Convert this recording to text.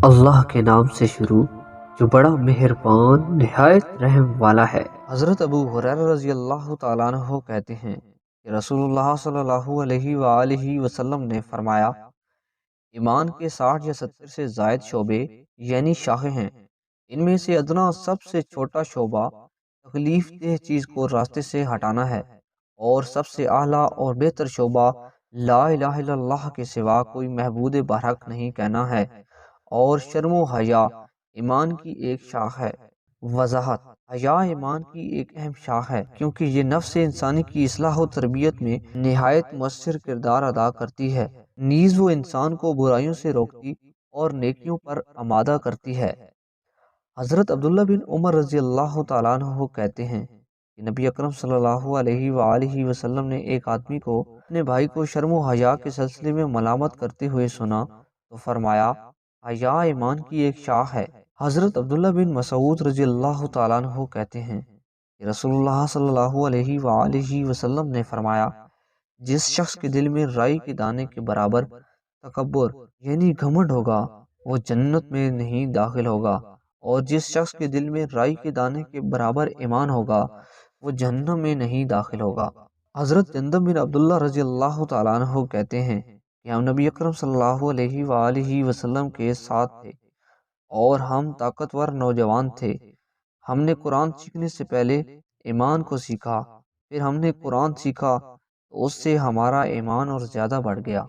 اللہ کے نام سے شروع جو بڑا مہربان نہایت رحم والا ہے۔ حضرت ابو ہریرہ رضی اللہ تعالیٰ عنہ کہتے ہیں کہ رسول اللہ صلی اللہ علیہ وآلہ وسلم نے فرمایا، ایمان کے 60 یا 70 سے زائد شعبے یعنی شاخیں ہیں۔ ان میں سے ادنا سب سے چھوٹا شعبہ تکلیف دہ چیز کو راستے سے ہٹانا ہے، اور سب سے اعلیٰ اور بہتر شعبہ لا الہ الا اللہ کے سوا کوئی معبود برحق نہیں کہنا ہے، اور شرم و حیا ایمان کی ایک شاخ ہے۔ وضاحت: حیا ایمان کی ایک اہم شاخ ہے کیونکہ یہ نفس انسانی کی اصلاح و تربیت میں نہایت مؤثر کردار ادا کرتی ہے، نیز وہ انسان کو برائیوں سے روکتی اور نیکیوں پر آمادہ کرتی ہے۔ حضرت عبداللہ بن عمر رضی اللہ تعالیٰ عنہ کہتے ہیں کہ نبی اکرم صلی اللہ علیہ وآلہ وسلم نے ایک آدمی کو اپنے بھائی کو شرم و حیا کے سلسلے میں ملامت کرتے ہوئے سنا تو فرمایا، حیا ایمان کی ایک شاخ ہے۔ حضرت عبداللہ بن مسعود رضی اللہ تعالیٰ عنہ کہتے ہیں کہ رسول اللہ صلی اللہ علیہ وآلہ وسلم نے فرمایا، جس شخص کے دل میں رائی کے دانے کے برابر تکبر یعنی گھمنڈ ہوگا وہ جنت میں نہیں داخل ہوگا، اور جس شخص کے دل میں رائی کے دانے کے برابر ایمان ہوگا وہ جہنم میں نہیں داخل ہوگا۔ حضرت جندب بن عبداللہ رضی اللہ تعالیٰ عنہ کہتے ہیں کہ ہم نبی اکرم صلی اللہ علیہ وآلہ وسلم کے ساتھ تھے اور ہم طاقتور نوجوان تھے۔ ہم نے قرآن سیکھنے سے پہلے ایمان کو سیکھا، پھر ہم نے قرآن سیکھا تو اس سے ہمارا ایمان اور زیادہ بڑھ گیا۔